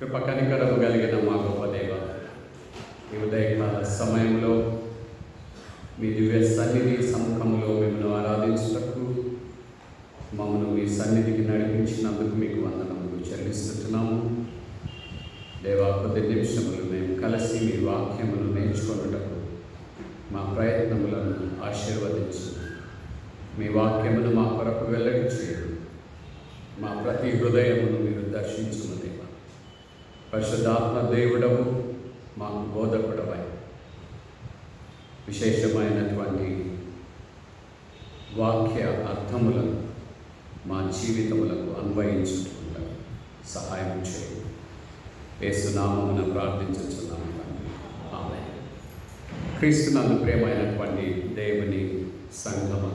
కృప కనికరము కలిగిన మా గొప్ప దేవ, ఈ ఉదయకాల సమయంలో మీ దివ్య సన్నిధి సముఖంలో మిమ్మల్ని ఆరాధించుటకు మమ్మల్ని మీ సన్నిధికి నడిపించినందుకు మీకు వందనములు చెల్లిస్తున్నాము. దేవా, కొద్ది నిమిషములు మేము కలిసి మీ వాక్యమును నేర్చుకొనుటకు మా ప్రయత్నములను ఆశీర్వదించు. మీ వాక్యమును మా కొరకు వెల్లడి చేయు. మా ప్రతి హృదయమును మీరు దర్శించుము దేవా. పరిశుద్ధాత్మ దేవుడవు, మాకు బోధకుడవై విశేషమైనటువంటి వాక్య అర్థములను మా జీవితములకు అన్వయించుకుంటూ సహాయం చేయండి. యేసు నామమున ప్రార్థించుచున్నాము తండ్రి, ఆమేన్. క్రీస్తునందు ప్రియమైనటువంటి దేవుని సంగమ,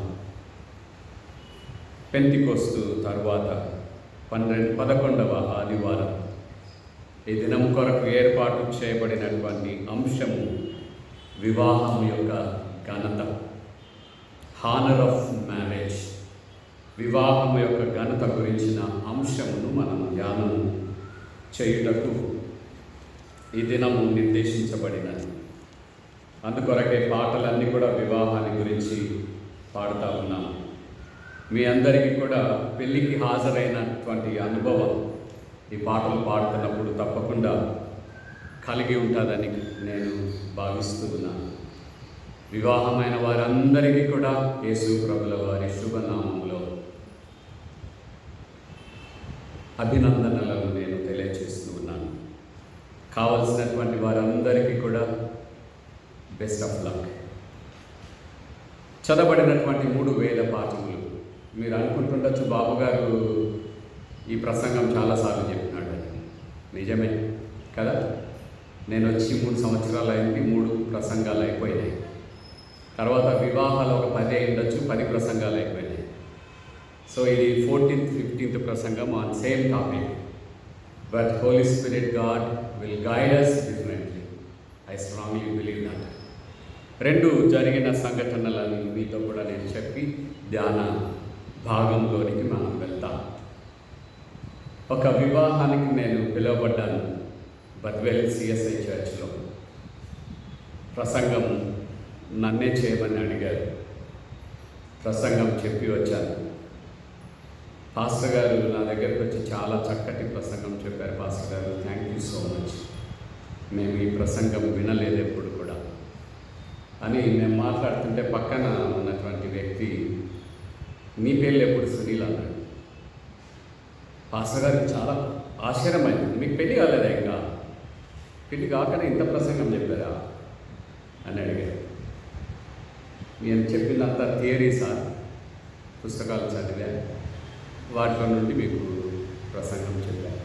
పెంతెకోస్తు తరువాత 11వ ఆదివారం ఈ దినం కొరకు ఏర్పాటు చేయబడినటువంటి అంశము వివాహం యొక్క ఘనత, హానర్ ఆఫ్ మ్యారేజ్. వివాహం యొక్క ఘనత గురించిన అంశమును మనం ధ్యానం చేయుటకు ఈ దినము నిర్దేశించబడినది. అందుకొరకే పాటలన్నీ కూడా వివాహాన్ని గురించి పాడుతూ ఉన్నాము. మీ అందరికీ కూడా పెళ్ళికి హాజరైనటువంటి అనుభవం ఈ పాటలు పాడుతున్నప్పుడు తప్పకుండా కలిగి ఉంటుందని నేను భావిస్తున్నాను. వివాహమైన వారందరికీ కూడా యేసు ప్రభుల వారి శుభనామంలో అభినందనలను నేను తెలియజేస్తూ ఉన్నాను. కావలసినటువంటి వారందరికీ కూడా బెస్ట్ ఆఫ్ లక్. చదవబడినటువంటి 3 వేద పాఠములు. మీరు అనుకుంటుండొచ్చు, బాబు గారు ఈ ప్రసంగం చాలాసార్లు చెప్పినాడు అని. నిజమే కదా. నేను వచ్చి 3 సంవత్సరాలు అయింది, 3 ప్రసంగాలు అయిపోయినాయి. తర్వాత వివాహాలు ఒక 10 అయిండొచ్చు, 10 ప్రసంగాలు అయిపోయినాయి. సో ఇది 14th 15th ప్రసంగం on same topic. But holy spirit God will guide us differently. I strongly believe that. 2 జరిగిన సంఘటనలను మీతో కూడా నేను చెప్పి ధ్యాన భాగంలోనికి మనం వెళ్తాం. ఒక వివాహానికి నేను పిలువబడ్డాను బద్వేల్ సిఎస్ఐ చర్చ్లో. ప్రసంగం నన్నే చేయమని అడిగారు. ప్రసంగం చెప్పి వచ్చాను. పాస్టర్ గారు నా దగ్గరికి వచ్చి చాలా చక్కటి ప్రసంగం చెప్పారు. పాస్టర్ గారు, థ్యాంక్ యూ సో మచ్, మేము ఈ ప్రసంగం వినలేదు ఎప్పుడు కూడా అని మేము మాట్లాడుతుంటే పక్కన ఉన్నటువంటి వ్యక్తి, నీ పేర్లు ఎప్పుడు సునీల్ అన్నాడు. పాస్టర్ గారికి చాలా ఆశ్చర్యమైంది. మీకు పెళ్లి కాలేదా? ఇంకా పెళ్లి కాకనే ఇంత ప్రసంగం చెప్పారా అని అడిగారు. నేను చెప్పినంత థియరీ సార్, పుస్తకాలు చదివా, వాటిలో నుండి మీకు ప్రసంగం చెప్పాను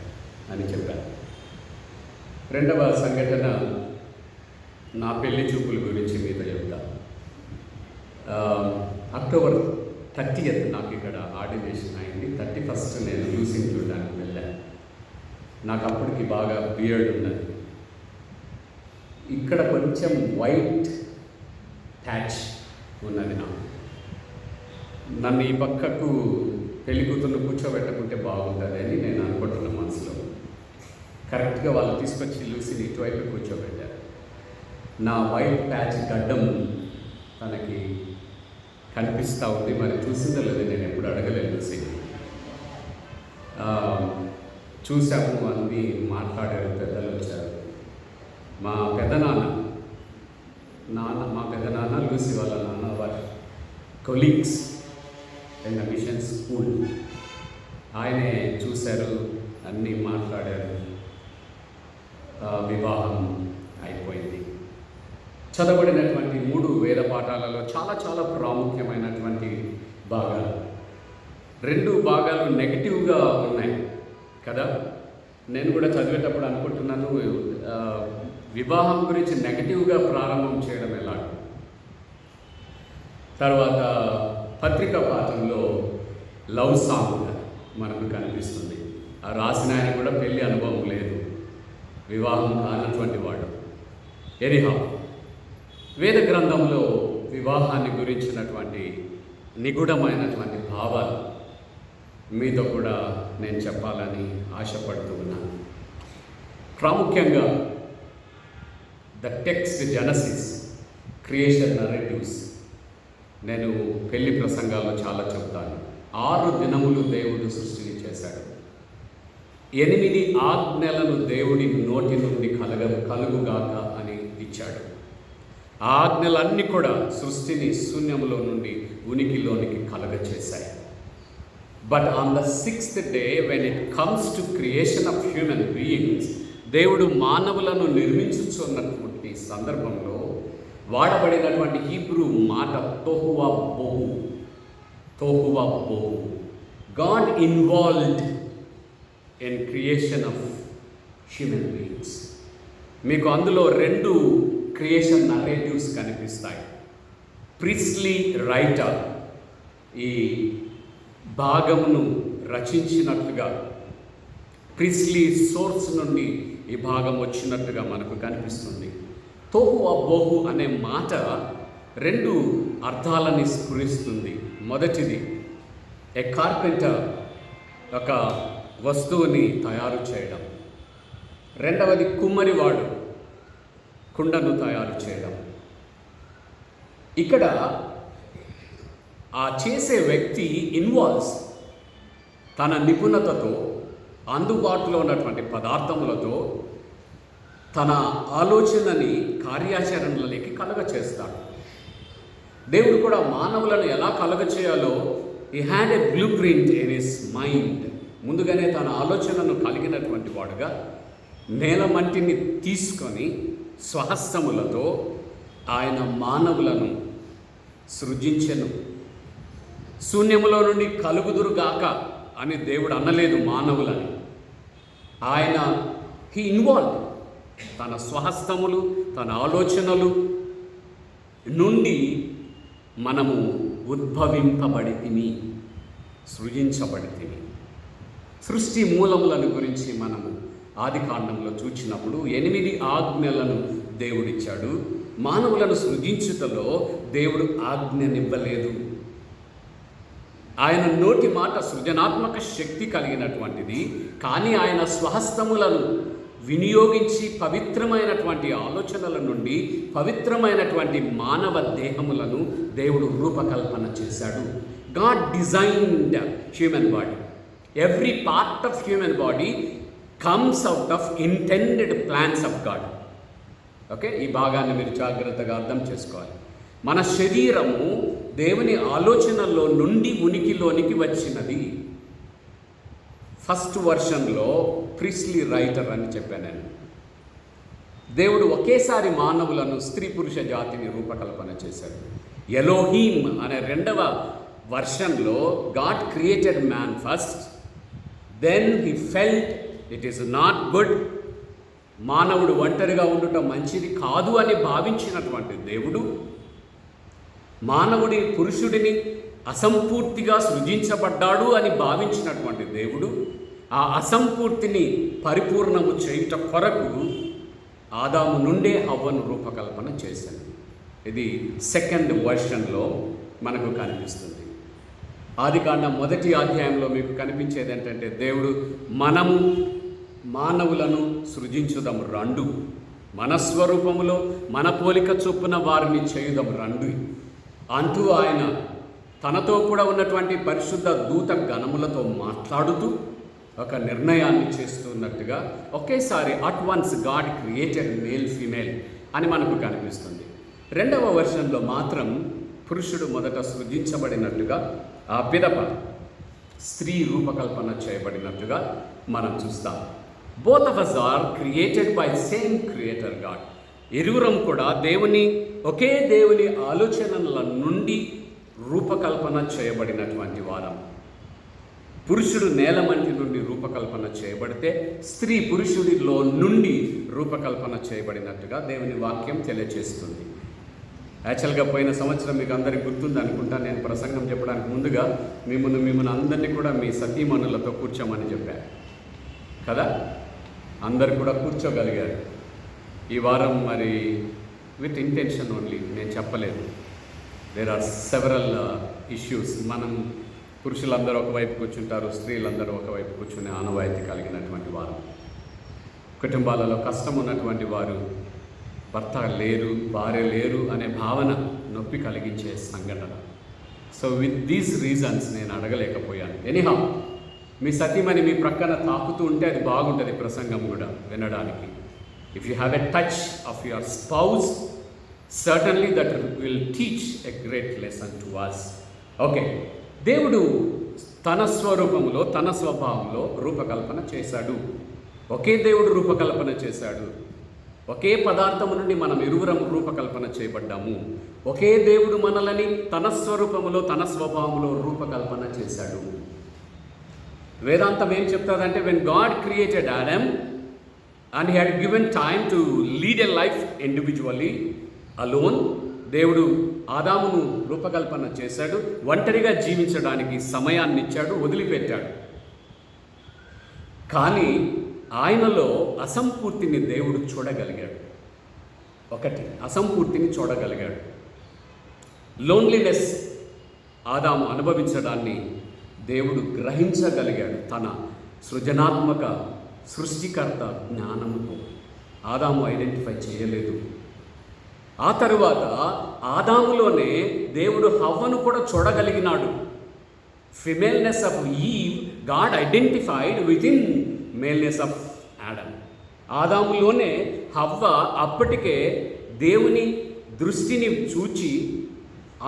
అని చెప్పాను. 2వ సంఘటన నా పెళ్లి చూపుల గురించి మీతో చెప్తా. అక్టోబర్ 30th నాకు ఇక్కడ ఆర్డినేషన్ అయింది. 31st నేను లూసింగ్ చూడడానికి వెళ్ళాను. నాకు అప్పటికి బాగా బియర్డ్ ఉన్నది. ఇక్కడ కొంచెం వైట్ ప్యాచ్ ఉన్నది. నన్ను ఈ పక్కకు పెళ్లి కూతుర్ని కూర్చోబెట్టకుంటే బాగుంటుంది అని నేను అనుకుంటున్నాను మనసులో. కరెక్ట్గా వాళ్ళు తీసుకొచ్చి లూసిని ఇటువైపు కూర్చోబెట్టారు. నా వైట్ ప్యాచ్ గడ్డం తనకి కనిపిస్తూ ఉంది. మరి చూసిందో లేదు, నేను ఎప్పుడు అడగలేదు. లూసి చూసాము, అన్నీ మాట్లాడారు, పెద్దలు వచ్చారు. మా పెద్దనాన్న లూసి వాళ్ళ నాన్న వారి colleagues in the machine school, ఆయనే చూశారు, అన్నీ మాట్లాడారు. వివాహం అయిపోయింది. చదవబడినటువంటి 3 వేద పాఠాలలో చాలా చాలా ప్రాముఖ్యమైనటువంటి భాగాలు. 2 భాగాలు నెగిటివ్గా ఉన్నాయి కదా. నేను కూడా చదివేటప్పుడు అనుకుంటున్నాను, వివాహం గురించి నెగిటివ్గా ప్రారంభం చేయడం ఎలా. తర్వాత పత్రికా పాఠంలో లవ్ సాంగ్ మనకు కనిపిస్తుంది. ఆ రాసిన ఆయన కూడా పెళ్లి అనుభవం లేదు, వివాహం కానటువంటి వాడు. ఎనీహౌ, వేద గ్రంథంలో వివాహాన్ని గురించినటువంటి నిగూఢమైనటువంటి భావాలు మీతో కూడా నేను చెప్పాలని ఆశపడుతూ ఉన్నాను. ప్రాముఖ్యంగా the text Genesis, creation narratives. నేను పెళ్లి ప్రసంగాల్లో చాలా చెప్తాను. 6 దినములు దేవుడు సృష్టిని చేశాడు. 8 ఆజ్ఞలను దేవుడి నోటి నుండి కలుగుగాక అని ఇచ్చాడు. ఆ ఆజ్ఞలన్నీ కూడా సృష్టిని శూన్యములో నుండి ఉనికిలోనికి కలగచేశాయి. But on the 6th day when it comes to creation of human beings, దేవుడు మానవులను నిర్మించుచున్నటువంటి సందర్భంలో వాడబడినటువంటి హీబ్రూ మాట తోహువా బోహు. తోహువా బోహు. God involved in creation of human beings. మీకు అందులో 2 క్రియేషన్ నరేటివ్స్ కనిపిస్తాయి. ప్రిస్లీ రైటర్ ఈ భాగమును రచించినట్టుగా, ప్రిస్లీ సోర్స్ నుండి ఈ భాగం వచ్చినట్టుగా మనకు కనిపిస్తుంది. తోహువా బోహు అనే మాట 2 అర్థాలని స్ఫురిస్తుంది. మొదటిది, ఏ కార్పెంటర్ ఒక వస్తువుని తయారు చేయడం. రెండవది, కుమ్మరివాడు కుండను తయారు చేయడం. ఇక్కడ ఆ చేసే వ్యక్తి ఇన్వాల్వ్స్ తన నిపుణతతో, అందుబాటులో ఉన్నటువంటి పదార్థములతో తన ఆలోచనని కార్యాచరణలకి కలగచేస్తాడు. దేవుడు కూడా మానవులను ఎలా కలగచేయాలో he had a blueprint in his mind. ముందుగానే తన ఆలోచనను కలిగినటువంటి వాడుగా నేలమంటిని తీసుకొని స్వహస్తములతో ఆయన మానవులను సృజించెను. శూన్యములో నుండి కలుగుదురుగాక అని దేవుడు అనలేదు మానవులని. ఆయన హీ ఇన్వాల్వ్ తన స్వహస్తములు, తన ఆలోచనలు నుండి మనము ఉద్భవింపబడితిమి, సృజించబడితిమి. సృష్టి మూలములను గురించి మనము ఆదికాండంలో చూచినప్పుడు 8 ఆజ్ఞలను దేవుడిచ్చాడు. మానవులను సృజించుటలో దేవుడు ఆజ్ఞనివ్వలేదు. ఆయన నోటి మాట సృజనాత్మక శక్తి కలిగినటువంటిది. కానీ ఆయన స్వహస్తములను వినియోగించి పవిత్రమైనటువంటి ఆలోచనల నుండి పవిత్రమైనటువంటి మానవ దేహములను దేవుడు రూపకల్పన చేశాడు. God designed human body. Every part of human body comes out of intended plans of God. Okay, ఈ భాగాన్ని మీరు జాగ్రత్తగా అర్థం చేసుకోవాలి. మన శరీరము దేవుని ఆలోచనల్లో నుండి ఉనికిలోనికి వచ్చినది. ఫస్ట్ వర్షన్లో ప్రిస్లీ రైటర్ అని చెప్పాను నేను. దేవుడు ఒకేసారి మానవులను, స్త్రీ పురుష జాతిని రూపకల్పన చేశాడు. ఎలోహీమ్ అనే 2వ వర్షన్లో God created man first, then he felt it is not good. మానవుడు ఒంటరిగా ఉండటం మంచిది కాదు అని భావించినటువంటి దేవుడు మానవుడి, పురుషుడిని అసంపూర్తిగా సృజించబడ్డాడు అని భావించినటువంటి దేవుడు ఆ అసంపూర్తిని పరిపూర్ణము చేయుట కొరకు ఆదాము నుండే హవ్వను రూపకల్పన చేశాడు. ఇది 2nd వర్షన్లో మనకు కనిపిస్తుంది. ఆదికాండం 1వ అధ్యాయంలో మీకు కనిపించేది ఏంటంటే, దేవుడు మనము మానవులను సృజించుదాము రండు, మన స్వరూపములో మన పోలిక చొప్పున వారిని చేయుదాం రండు అంటూ ఆయన తనతో కూడా ఉన్నటువంటి పరిశుద్ధ దూత గణములతో మాట్లాడుతూ ఒక నిర్ణయాన్ని చేస్తున్నట్టుగా ఒకేసారి at once God created male female అని మనకు కనిపిస్తుంది. 2వ వర్షన్లో మాత్రం పురుషుడు మొదట సృజించబడినట్టుగా, ఆ పిదప స్త్రీ రూపకల్పన చేయబడినట్టుగా మనం చూస్తాం. Both of us are created by same creator God. ఇరువురం కూడా ఒకే దేవుని ఆలోచనల నుండి రూపకల్పన చేయబడినటువంటి వారం. పురుషుడు నేలమంటి నుండి రూపకల్పన చేయబడితే, స్త్రీ పురుషుడిలో నుండి రూపకల్పన చేయబడినట్టుగా దేవుని వాక్యం తెలియజేస్తుంది. యాక్చువల్గా పోయిన సంవత్సరం మీకు అందరికీ గుర్తుంది అనుకుంటా, నేను ప్రసంగం చెప్పడానికి ముందుగా మిమ్మల్ని అందరినీ కూడా మీ సతీమణులతో కూర్చోమని చెప్పాను కదా. అందరు కూడా కూర్చోగలిగారు. ఈ వారం మరి విత్ ఇంటెన్షన్ ఓన్లీ నేను చెప్పలేదు. There are several issues. మనం పురుషులందరూ ఒకవైపు కూర్చుంటారు, స్త్రీలందరూ ఒకవైపు కూర్చునే ఆనవాయితీ కలిగినటువంటి వారం. కుటుంబాలలో కష్టం ఉన్నటువంటి వారు భర్త లేరు, భార్య లేరు అనే భావన నొప్పి కలిగించే సంఘటన. సో విత్ దీస్ రీజన్స్ నేను అడగలేకపోయాను. ఎనీహౌ, మీ సతీమణి మీ ప్రక్కన తాకుతూ ఉంటే అది బాగుంటుంది ప్రసంగం కూడా వినడానికి. If you have a touch of your spouse, certainly that will teach a great lesson to us. Okay, దేవుడు తన స్వరూపంలో, తన స్వభావంలో రూపకల్పన చేశాడు. ఒకే దేవుడు రూపకల్పన చేశాడు. ఒకే పదార్థము నుండి మనం ఇరువురం రూపకల్పన చేయబడ్డాము. ఒకే దేవుడు మనలని తన స్వరూపములో, తన స్వభావంలో రూపకల్పన చేశాడు. వేదాంతం ఏం చెప్తాదంటే, when God created Adam and he had given time to lead a life individually alone, దేవుడు ఆదామును రూపకల్పన చేశాడు. ఒంటరిగా జీవించడానికి సమయాన్ని ఇచ్చాడు, వదిలిపెట్టాడు. కానీ ఆయనలో అసంపూర్తిని దేవుడు చూడగలిగాడు. ఒకటి, అసంపూర్తిని చూడగలిగాడు. లోన్లీనెస్ ఆదాము అనుభవించడాన్ని దేవుడు గ్రహించగలిగాడు తన సృజనాత్మక సృష్టికర్త జ్ఞానముతో. ఆదాము ఐడెంటిఫై చేయలేదు. ఆ తరువాత ఆదాములోనే దేవుడు హవ్వను కూడా చూడగలిగినాడు. Femaleness of Eve God identified with in maleness of Adam. ఆదాములోనే హవ్వ అప్పటికే దేవుని దృష్టిని చూచి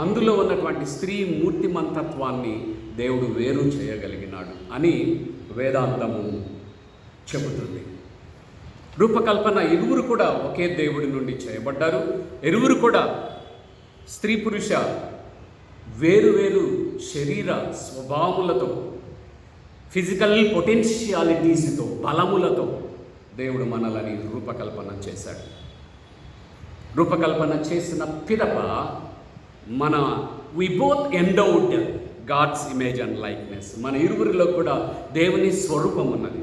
అందులో ఉన్నటువంటి స్త్రీ మూర్తిమంతత్వాన్ని దేవుడు వేరు చేయగలిగినాడు అని వేదాంతము చెబుతుంది. రూపకల్పన ఇరువురు కూడా ఒకే దేవుడి నుండి చేయబడ్డారు. ఇరువురు కూడా స్త్రీ పురుష వేరు శరీర స్వభావములతో, ఫిజికల్ పొటెన్షియాలిటీస్తో, బలములతో దేవుడు మనలని రూపకల్పన చేశాడు. రూపకల్పన చేసిన పిదప we both endowed God's image and likeness. మన ఇరువురిలో కూడా దేవుని స్వరూపం ఉన్నది,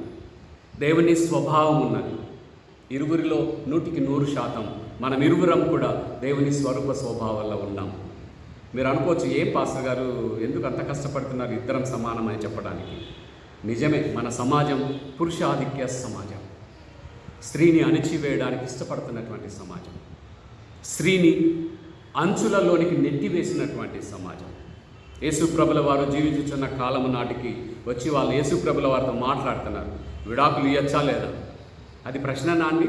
దేవుని స్వభావం ఉన్నది. ఇరువురిలో 100% మనం ఇరువురం కూడా దేవుని స్వరూప స్వభావాల్లో ఉన్నాం. మీరు అనుకోవచ్చు, ఏ పాస్టర్ గారు ఎందుకు అంత కష్టపడుతున్నారు ఇద్దరం సమానం అని చెప్పడానికి. నిజమే, మన సమాజం పురుషాధిక్య సమాజం, స్త్రీని అణిచివేయడానికి ఇష్టపడుతున్నటువంటి సమాజం, స్త్రీని అంచులలోనికి నెట్టివేసినటువంటి సమాజం. యేసుప్రభుల వారు జీవించుచున్న కాలము నాటికి వచ్చి వాళ్ళు యేసుప్రభుల వారితో మాట్లాడుతున్నారు, విడాకులు ఇవ్వచ్చా లేదా? అది ప్రశ్న నాండి.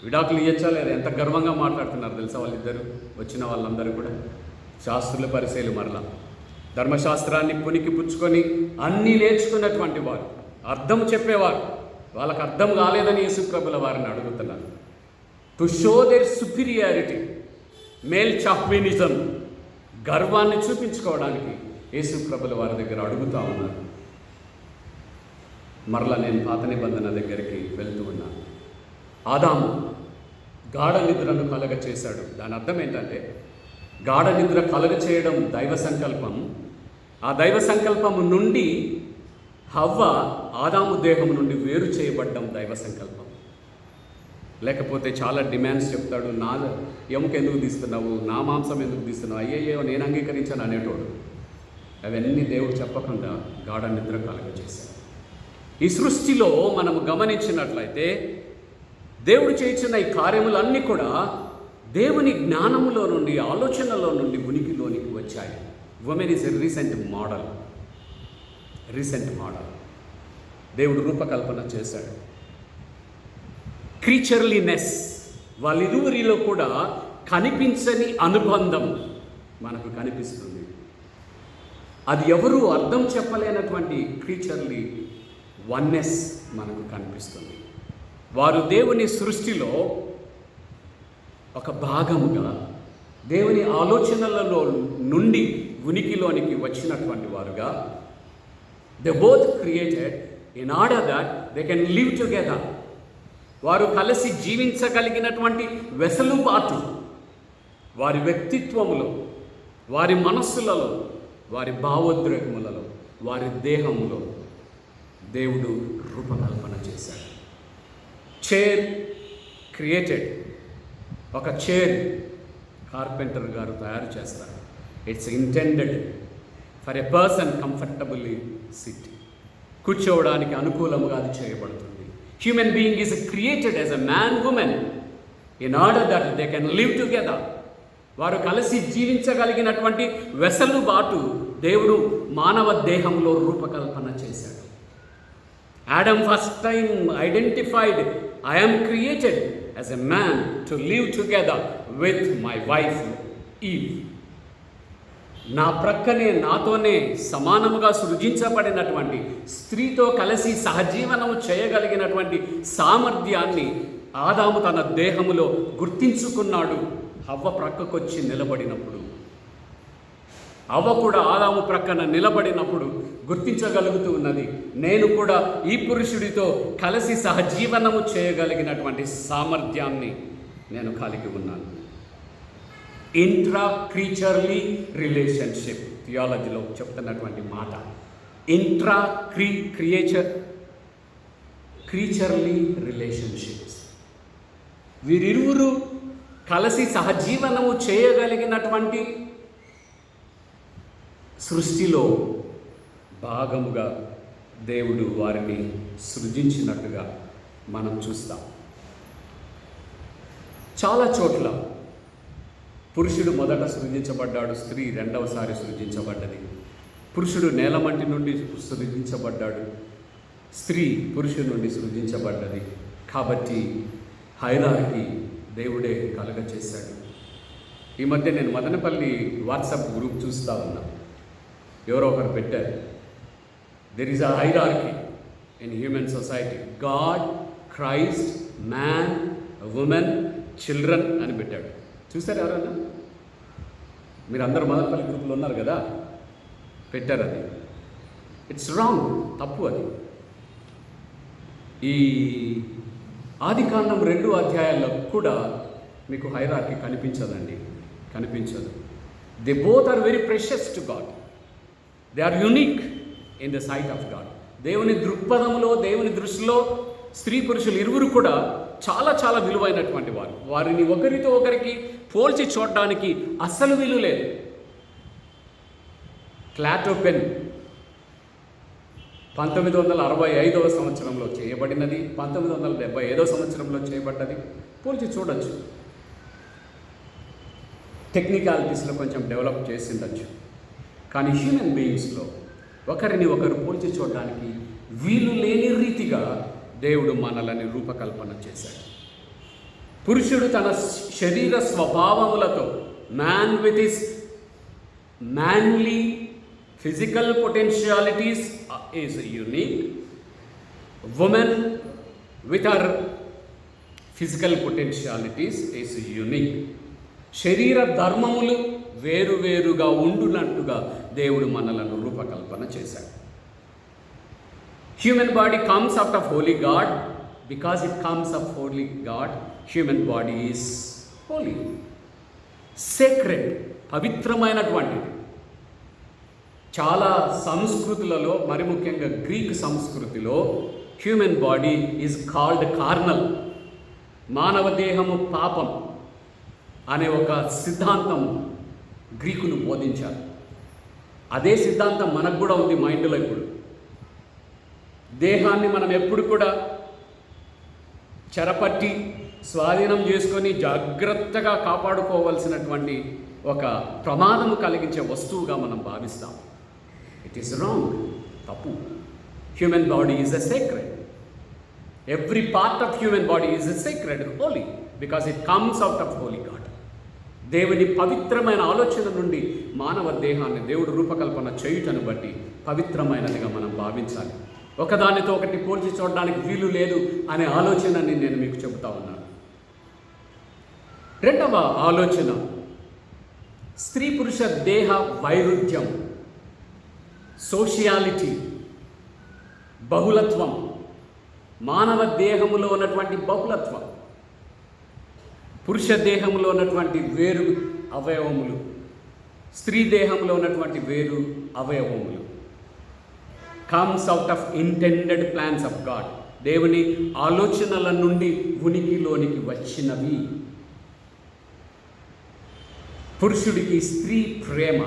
విడాకులు ఇవ్వచ్చా లేదా? ఎంత గర్వంగా మాట్లాడుతున్నారు తెలుసా వాళ్ళిద్దరు, వచ్చిన వాళ్ళందరూ కూడా. శాస్త్రుల పరిశీలు మరలా ధర్మశాస్త్రాన్ని పునికి పుచ్చుకొని అన్నీ నేర్చుకున్నటువంటి వారు, అర్థం చెప్పేవారు. వాళ్ళకు అర్థం కాలేదని యేసుప్రభుల వారిని అడుగుతున్నారు. To show their superiority, male chauvinism, గర్వాన్ని చూపించుకోవడానికి యేసుప్రభుల వారి దగ్గర అడుగుతూ ఉన్నారు. మరలా నేను పాత నిబంధన దగ్గరికి వెళ్తూ ఉన్నాను. ఆదాము గాఢ నిద్రను కలగ చేశాడు. దాని అర్థం ఏంటంటే, గాఢ నిద్ర కలగ చేయడం దైవ సంకల్పం. ఆ దైవ సంకల్పము నుండి హవ్వ ఆదాము దేహం నుండి వేరు చేయబడ్డం దైవ సంకల్పం. లేకపోతే చాలా డిమాండ్స్ చెప్తాడు, నా ఎముక ఎందుకు తీస్తున్నావు, నా మాంసం ఎందుకు తీస్తున్నావు, అయ్యయ్యో నేను అంగీకరించాను అనేటోడు. అవన్నీ దేవుడు చెప్పకుండా గాఢ నిద్ర కలగ చేశాడు. ఈ సృష్టిలో మనము గమనించినట్లయితే దేవుడు చేయించిన ఈ కార్యములన్నీ కూడా దేవుని జ్ఞానములో నుండి, ఆలోచనలో నుండి ఉనికిలోనికి వచ్చాయి. Women is a recent model. దేవుడు రూపకల్పన చేశాడు. క్రీచర్లీనెస్, వాళ్ళిరువురిలో కూడా కనిపించని అనుబంధం మనకు కనిపిస్తుంది. అది ఎవరు అర్థం చెప్పలేనటువంటి క్రీచర్లీ వన్నెస్ మనకు కనిపిస్తుంది. వారు దేవుని సృష్టిలో ఒక భాగముగా, దేవుని ఆలోచనలలో నుండి ఉనికిలోనికి వచ్చినటువంటి వారుగా, they both created in order that they can live together. వారు కలిసి జీవించగలిగినటువంటి వెసులుబాటు వారి వ్యక్తిత్వములో, వారి మనస్సులలో, వారి భావోద్రేకములలో, వారి దేహములో దేవుడు రూపకల్పన చేశాడు. Chair created. ఒక చైర్ కార్పెంటర్ గారు తయారు చేస్తారు. It's intended for a person comfortably SIT. కూర్చోవడానికి అనుకూలంగా అది చేయబడుతుంది. Human being is created as a man women in order that they can live together. వారు కలిసి జీవించగలిగినటువంటి వెసలుబాటు దేవుడు మానవ దేహంలో రూపకల్పన చేశాడు. Adam first time identified, I am created as a man to live together with my wife Eve. నా ప్రక్కనే నాతోనే సమానముగా సృజించబడినటువంటి స్త్రీతో కలిసి సహజీవనం చేయగలిగినటువంటి సామర్థ్యాన్ని ఆదాము తన దేహములో గుర్తించుకున్నాడు. హవ్వ ప్రక్కకొచ్చి నిలబడినప్పుడు, అవ్వ కూడా ఆదాము ప్రక్కన నిలబడినప్పుడు గుర్తించగలుగుతూ ఉన్నది, నేను కూడా ఈ పురుషుడితో కలిసి సహజీవనము చేయగలిగినటువంటి సామర్థ్యాన్ని నేను కలిగి ఉన్నాను. ఇంట్రా క్రీచర్లీ రిలేషన్షిప్ థియాలజీలో చెప్తున్నటువంటి మాట. Intra క్రీచర్లీ relationships. వీరిరువురు కలిసి సహజీవనము చేయగలిగినటువంటి సృష్టిలో భాగముగా దేవుడు వారిని సృజించినట్టుగా మనం చూస్తాం. చాలా చోట్ల పురుషుడు మొదట సృజించబడ్డాడు, స్త్రీ రెండవసారి సృజించబడ్డది. పురుషుడు నేలమంటి నుండి సృజించబడ్డాడు, స్త్రీ పురుషుడి నుండి సృజించబడ్డది. కాబట్టి హైరార్కీ దేవుడే కలుగచేశాడు. ఈ మధ్య నేను మదనపల్లి వాట్సాప్ గ్రూప్ చూస్తూ ఉన్నా. ఎవరో ఒకరు పెట్టారు, there is a hierarchy in human society, God, Christ, man, women, children అని పెట్టాడు. చూసారు ఎవరన్నా? మీరు అందరూ మదనపల్లి గ్రూపులో ఉన్నారు కదా, పెట్టారు. అది ఇట్స్ రాంగ్, తప్పు. అది ఈ ఆదికాండం 2 అధ్యాయాల్లో కూడా మీకు హైరార్కీ కనిపించదండి, కనిపించదు. They both are very precious to God. They are unique in the sight of God. దేవుని దృక్పథంలో, దేవుని దృష్టిలో స్త్రీ పురుషులు ఇరువురు కూడా చాలా చాలా విలువైనటువంటి వారు. వారిని ఒకరితో ఒకరికి పోల్చి చూడడానికి అస్సలు విలువ లేదు. క్లాటోపెన్ 1965వ సంవత్సరంలో చేయబడినది, 1975వ సంవత్సరంలో చేయబడ్డది. పోల్చి చూడొచ్చు. టెక్నికాలిటీస్లో కొంచెం డెవలప్ చేసిండొచ్చు, కానీ హ్యూమన్ బీయింగ్స్లో ఒకరిని ఒకరు పోల్చి చూడడానికి వీలు లేని రీతిగా దేవుడు మనలని రూపకల్పన చేశాడు. పురుషుడు తన శరీర స్వభావములతో, man with his manly physical potentialities is unique. Woman with her physical potentialities is unique. శరీర ధర్మములు వేరువేరుగా ఉండునట్టుగా దేవుడు మనలను రూపకల్పన చేశాడు. Human body comes out of holy God. Because it comes of holy God, human body is holy, sacred, పవిత్రమైనటువంటిది. చాలా సంస్కృతులలో, మరి ముఖ్యంగా గ్రీక్ సంస్కృతిలో human body is called carnal. మానవ దేహము పాపం అనే ఒక సిద్ధాంతం గ్రీకులు బోధించారు. అదే సిద్ధాంతం మనకు కూడా ఉంది మైండ్లో. ఇప్పుడు దేహాన్ని మనం ఎప్పుడు కూడా చెరపట్టి స్వాధీనం చేసుకొని జాగ్రత్తగా కాపాడుకోవాల్సినటువంటి ఒక ప్రమాదము కలిగించే వస్తువుగా మనం భావిస్తాం. ఇట్ ఈస్ రాంగ్, తప్పు. Human body is a sacred. Every part of human body is a sacred, holy, because it comes out of holy God. దేవుని పవిత్రమైన ఆలోచన నుండి మానవ దేహాన్ని దేవుడు రూపకల్పన చేయుటను బట్టి పవిత్రమైనదిగా మనం భావించాలి. ఒకదానితో ఒకటి పోల్చి చూడడానికి వీలు లేదు అనే ఆలోచనని నేను మీకు చెబుతా ఉన్నాను. రెండవ ఆలోచన, స్త్రీ పురుష దేహ వైరుధ్యం, సోషియాలిటీ, బహుళత్వం. మానవ దేహములో ఉన్నటువంటి బహుళత్వం, పురుష దేహంలో ఉన్నటువంటి వేరు అవయవములు, స్త్రీ దేహంలో ఉన్నటువంటి వేరు అవయవములు, comes out of intended plans of God. దేవుని ఆలోచనల నుండి ఉనికిలోనికి వచ్చినవి. పురుషుడికి స్త్రీ ప్రేమ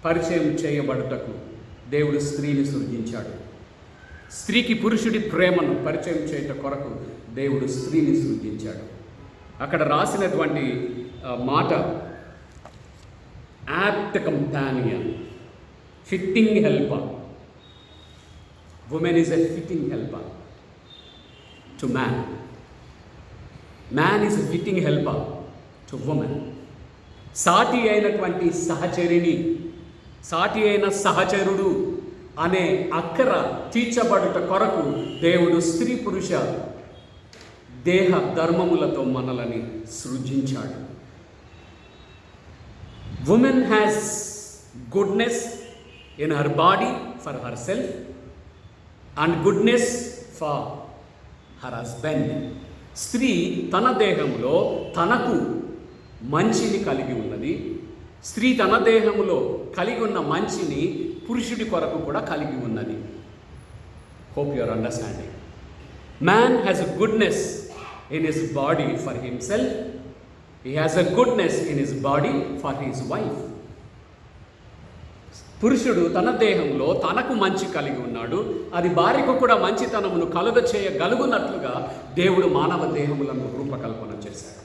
పరిచయం చేయబడుటకు దేవుడు స్త్రీని సృజించాడు. స్త్రీకి పురుషుడి ప్రేమను పరిచయం చేయటం కొరకు దేవుడు స్త్రీని సృజించాడు. అక్కడ రాసినటువంటి మాట apt companion, fitting helper. Women is a fitting helper to man. Man is a fitting helper to women. సాటి అయినటువంటి సహచరిని, సాటి అయిన సహచరుడు అనే అక్కర తీర్చబడుట కొరకు దేవుడు స్త్రీ పురుష దేహ ధర్మములతో మనలని సృజించాడు. Women has goodness in her body for herself and goodness for her husband. స్త్రీ తన దేహంలో తనకు మంచిని కలిగి ఉన్నది. స్త్రీ తన దేహంలో కలిగి ఉన్న మంచిని పురుషుడి కొరకు కూడా కలిగి ఉన్నది. Hope you are understanding. Man has a goodness in his body for himself. He has a goodness in his body for his wife. పురుషుడు తన దేహంలో తనకు మంచి కలిగి ఉన్నాడు. అది భార్యకు కూడా మంచితనమును కలుగ చేయగలుగునట్లుగా దేవుడు మానవ దేహములను రూపకల్పన చేశాడు.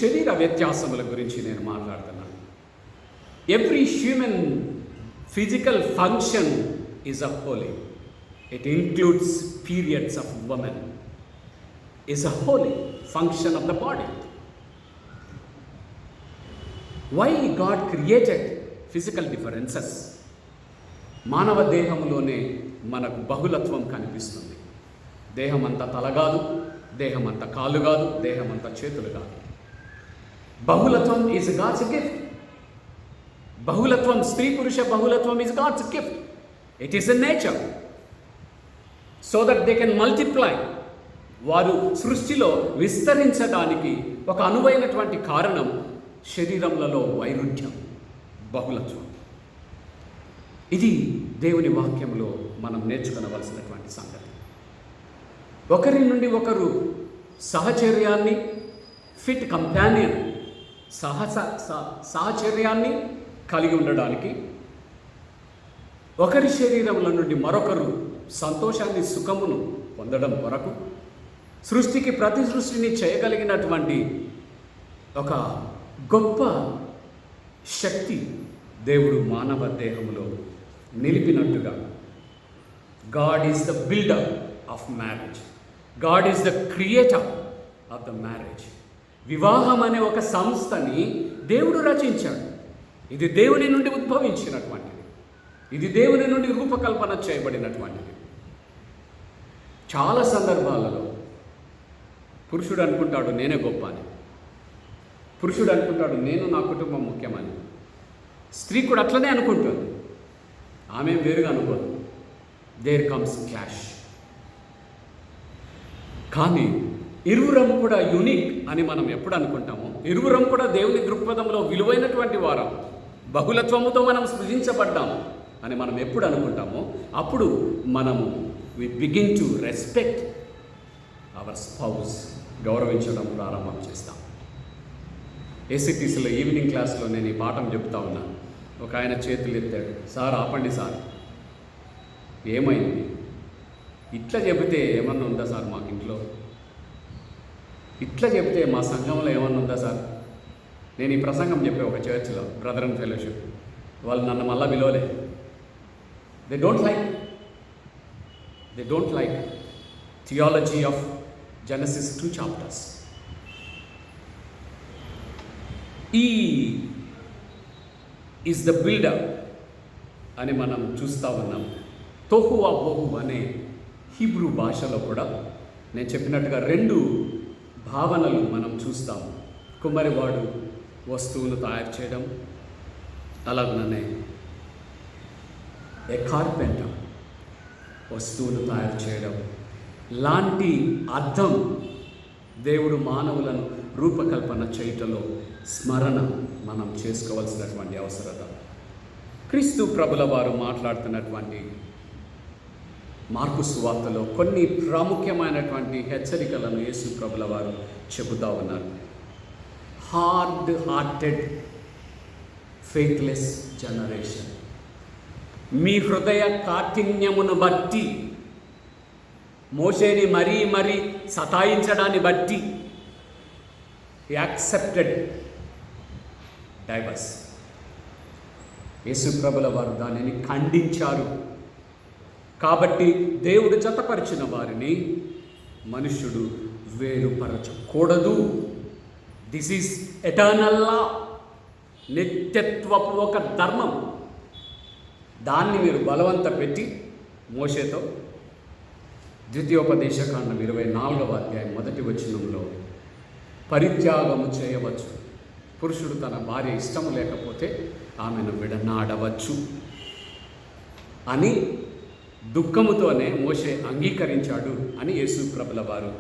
శరీర వ్యత్యాసముల గురించి నేను మాట్లాడుతున్నాను. Every human physical function is a holy. It includes periods of women is a holy function of the body. Why God created physical differences? మానవ దేహంలోనే మనకు బహుళత్వం కనిపిస్తుంది. దేహం అంతా తల కాదు, దేహం అంతా కాళ్ళు కాదు, దేహం అంతా చేతులు కాదు. బహుళత్వం ఈజ్ గాడ్స్ గిఫ్ట్. బహుళత్వం, స్త్రీ పురుష బహుళత్వం is God's gift. It is a nature so that they can multiply. వారు సృష్టిలో విస్తరించడానికి ఒక అనువైనటువంటి కారణం శరీరములలో వైరుధ్యం, బహుళత్వం. ఇది దేవుని వాక్యంలో మనం నేర్చుకోవలసినటువంటి సంగతి. ఒకరి నుండి ఒకరు సహచర్యాన్ని, ఫిట్ కంపానియన్, సహచర్యాన్ని కలిగి ఉండడానికి, ఒకరి శరీరముల నుండి మరొకరు సంతోషాన్ని, సుఖమును పొందడం కొరకు, సృష్టికి ప్రతి సృష్టిని చేయగలిగినటువంటి ఒక గొప్ప శక్తి దేవుడు మానవ దేహములో నిలిపినట్టుగా, God is the builder of marriage. God is the creator of the marriage. వివాహం అనే ఒక సంస్థని దేవుడు రచించాడు. ఇది దేవుని నుండి ఉద్భవించినటువంటిది. ఇది దేవుని నుండి రూపకల్పన చేయబడినటువంటిది. చాలా సందర్భాలలో పురుషుడు అనుకుంటాడు నేనే గొప్ప అని. పురుషుడు అనుకుంటాడు నేను, నా కుటుంబం ముఖ్యమని. స్త్రీ కూడా అట్లనే అనుకుంటుంది. ఆమె వేరుగా అనుకోదు. There comes clash. కానీ ఇరువురం కూడా యూనిక్ అని మనం ఎప్పుడు అనుకుంటామో, ఇరువురం కూడా దేవుని దృక్పథంలో విలువైనటువంటి వారం, బహుళత్వముతో మనం సృజించబడ్డాము అని మనం ఎప్పుడు అనుకుంటామో, అప్పుడు మనము we begin to respect our spouse. గౌరవించడం ప్రారంభం చేస్తాం. ఏసీటీసీలో ఈవినింగ్ క్లాస్లో నేను ఈ పాఠం చెప్తా ఉన్నాను. ఒక ఆయన చేతులు ఎత్తాడు, సార్ ఆపండి సార్, ఏమైంది? ఇట్లా చెబితే ఏమన్నా ఉందా సార్ మాకు ఇంట్లో? ఇట్లా చెప్తే మా సంఘంలో ఏమన్నా ఉందా సార్? నేను ఈ ప్రసంగం చెప్పే ఒక చర్చ్లో, బ్రదర్ అండ్ ఫెలోషిప్, వాళ్ళు నన్ను మళ్ళా విలువలే. They don't like theology of Genesis 2 chapters. ఈ ఈజ్ ద బిల్డర్ అని మనం చూస్తూ ఉన్నాం. తోహువా బోహు అనే హీబ్రూ భాషలో కూడా నేను చెప్పినట్టుగా రెండు భావనలు మనం చూస్తాము. కుమ్మరివాడు వస్తువులు తయారు చేయడం, అలాగనే ఏ కార్పెంటర్ వస్తువులు తయారు చేయడం లాంటి అర్థం దేవుడు మానవులను రూపకల్పన చేయటంలో స్మరణ మనం చేసుకోవాల్సినటువంటి అవసరత. క్రీస్తు ప్రభుల వారు మాట్లాడుతున్నటువంటి మార్కు సువార్తలో కొన్ని ప్రాముఖ్యమైనటువంటి హెచ్చరికలను యేసు ప్రభుల వారు చెబుతూ ఉన్నారు. Hard hearted faithless generation. మీ హృదయ కాఠిన్యమును బట్టి, మోషేని మరీ మరీ సతాయించడాన్ని బట్టి యాక్సెప్టెడ్ డైవర్స్. యేసుప్రభుల వారు దానిని ఖండించారు. కాబట్టి దేవుడు జతపరిచిన వారిని మనుష్యుడు వేరుపరచకూడదు. దిస్ ఈజ్ ఎటర్నల్ లా, నిత్యత్వపు ఒక ధర్మం. దాన్ని మీరు బలవంత పెట్టి మోషేతో ద్వితీయోపదేశకాండం 24వ అధ్యాయం 1వ వచనంలో పరిత్యాగము చేయవచ్చు. పురుషుడు తన భార్య ఇష్టము లేకపోతే ఆమెను విడనాడవచ్చు అని దుఃఖముతోనే మోషే అంగీకరించాడు అని యేసు ప్రభుల వారు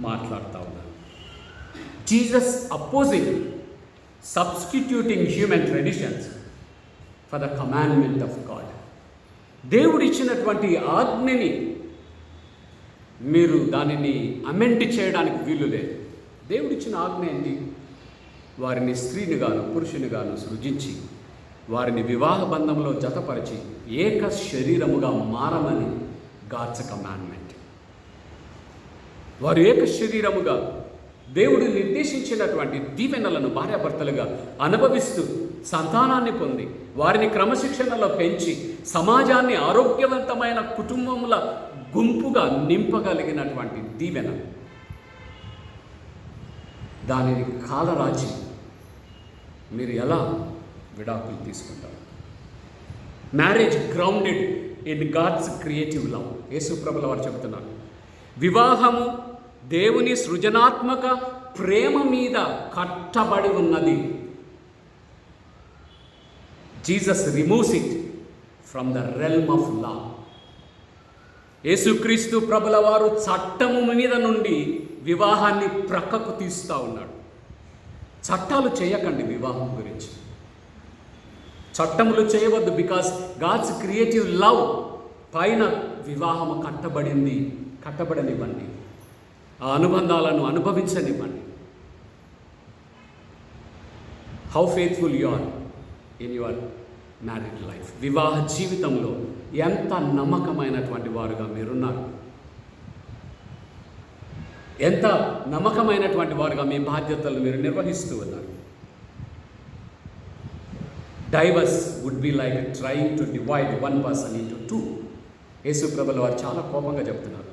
మాట్లాడుతూ ఉన్నారు. Jesus opposing, substituting human traditions for the commandment of God. దేవుడిచ్చినటువంటి ఆజ్ఞని మీరు దానిని అమెండ్ చేయడానికి వీలు లేదు. దేవుడిచ్చిన ఆజ్ఞ ఏంటి? వారిని స్త్రీనిగాను పురుషునిగాను సృజించి వారిని వివాహ బంధంలో జతపరిచి ఏక శరీరముగా మారమని గాడ్స్ కమాండ్మెంట్. వారు ఏక శరీరముగా దేవుడు నిర్దేశించినటువంటి దీవెనలను భార్యాభర్తలుగా అనుభవిస్తూ సంతానాన్ని పొంది వారిని క్రమశిక్షణలో పెంచి సమాజాన్ని ఆరోగ్యవంతమైన కుటుంబముల గుంపుగా నింపగలిగినటువంటి దీవెన, దానిని కాలరాజి మీరు ఎలా విడాకులు తీసుకుంటారు? Marriage grounded in God's creative love. యేసుప్రభుల వారు చెబుతున్నారు, వివాహము దేవుని సృజనాత్మక ప్రేమ మీద కట్టబడి ఉన్నది. Jesus removes it from the realm of law. యేసుక్రీస్తు ప్రభుల వారు చట్టము మీద నుండి వివాహాన్ని ప్రక్కకు తీస్తూ ఉన్నాడు. చట్టాలు చేయకండి వివాహం గురించి, చట్టములు చేయవద్దు. బికాస్ గాడ్స్ క్రియేటివ్ లవ్ పైన వివాహము కట్టబడనివ్వండి, ఆ అనుబంధాలను అనుభవించనివ్వండి. How faithful you are in your married life. వివాహ జీవితంలో ఎంత నమ్మకమైనటువంటి వారుగా మీరున్నారు, ఎంత నమ్మకమైనటువంటి వారుగా మీ బాధ్యతలు మీరు నిర్వహిస్తూ ఉన్నారు. Divorce would be like trying to divide one person into two. యేసుప్రభుల వారు చాలా కోపంగా చెప్తున్నారు,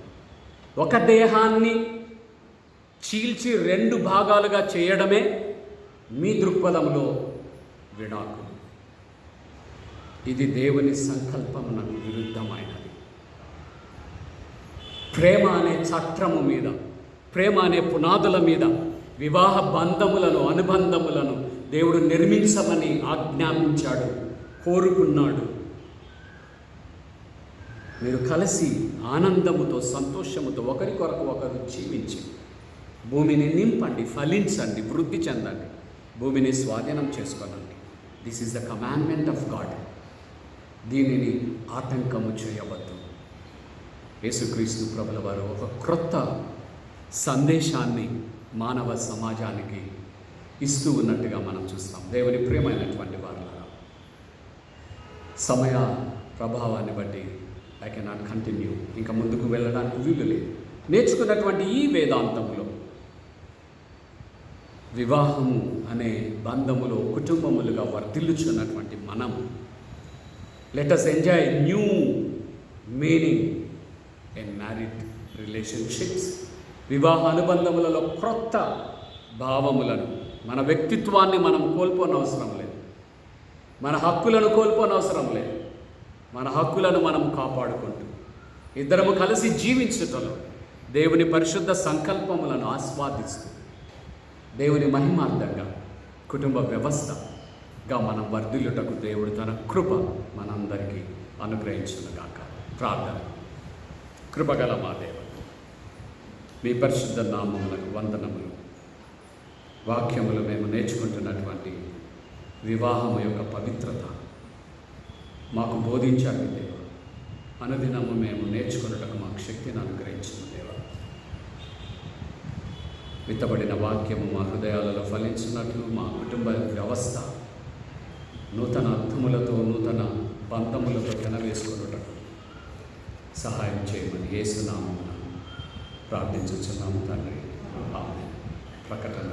ఒక దేహాన్ని చీల్చి రెండు భాగాలుగా చేయడమే మీ దృక్పథంలో విడాకు. ఇది దేవుని సంకల్పమునకు విరుద్ధమైనది. ప్రేమ అనే చట్రము మీద, ప్రేమ అనే పునాదుల మీద వివాహ బంధములను అనుబంధములను దేవుడు నిర్మించమని ఆజ్ఞాపించాడు, కోరుకున్నాడు. మీరు కలిసి ఆనందముతో సంతోషముతో ఒకరికొరకు ఒకరు జీవించి భూమిని నింపండి, ఫలించండి, వృద్ధి చెందండి, భూమిని స్వాధీనం చేసుకోనండి. This is the commandment of God. దీనిని ఆటంకము చేయవద్దు. యేసుక్రీస్తు ప్రభుల వారు ఒక క్రొత్త సందేశాన్ని మానవ సమాజానికి ఇస్తూ ఉన్నట్టుగా మనం చూస్తాం. దేవుని ప్రియమైనటువంటి వారులారా, సమయ ప్రభావాన్ని బట్టి ఐ కెనాట్ కంటిన్యూ, ఇంకా ముందుకు వెళ్ళడానికి వీలు లేదు. నేర్చుకున్నటువంటి ఈ వేదాంతంలో వివాహము అనే బంధములో కుటుంబములుగా వర్ధిల్లుచున్నటువంటి మనం, let us enjoy new meaning in married relationships. వివాహ అనుబంధములలో క్రొత్త భావములను, మన వ్యక్తిత్వాన్ని మనం కోల్పోనవసరం లేదు, మన హక్కులను కోల్పోనవసరం లేదు. మన హక్కులను మనం కాపాడుకుంటూ ఇద్దరము కలిసి జీవించుటలో దేవుని పరిశుద్ధ సంకల్పములను ఆస్వాదిస్తూ దేవుని మహిమార్థంగా కుటుంబ వ్యవస్థగా మనం వర్ధిల్లుటకు దేవుడు తన కృప మనందరికీ అనుగ్రహించునుగాక. ప్రార్థన. కృపగల మా దేవ, మీ పరిశుద్ధ నామములకు వందనములు. వాక్యములు మేము నేర్చుకుంటున్నటువంటి వివాహము యొక్క పవిత్రత మాకు బోధించాలి దేవ. అనుదినము మేము నేర్చుకున్నటకు మాకు శక్తిని అనుగ్రహించిన దేవ. విత్తబడిన వాక్యము మా హృదయాలలో ఫలించినట్లు మా కుటుంబ వ్యవస్థ నూతన అర్థములతో, నూతన బంధములతో పెనవేసుకొనుటకు సహాయం చేయమని యేసు నామమున ప్రార్థించుచున్నాము తండ్రి. ఆమేన్. ప్రకటన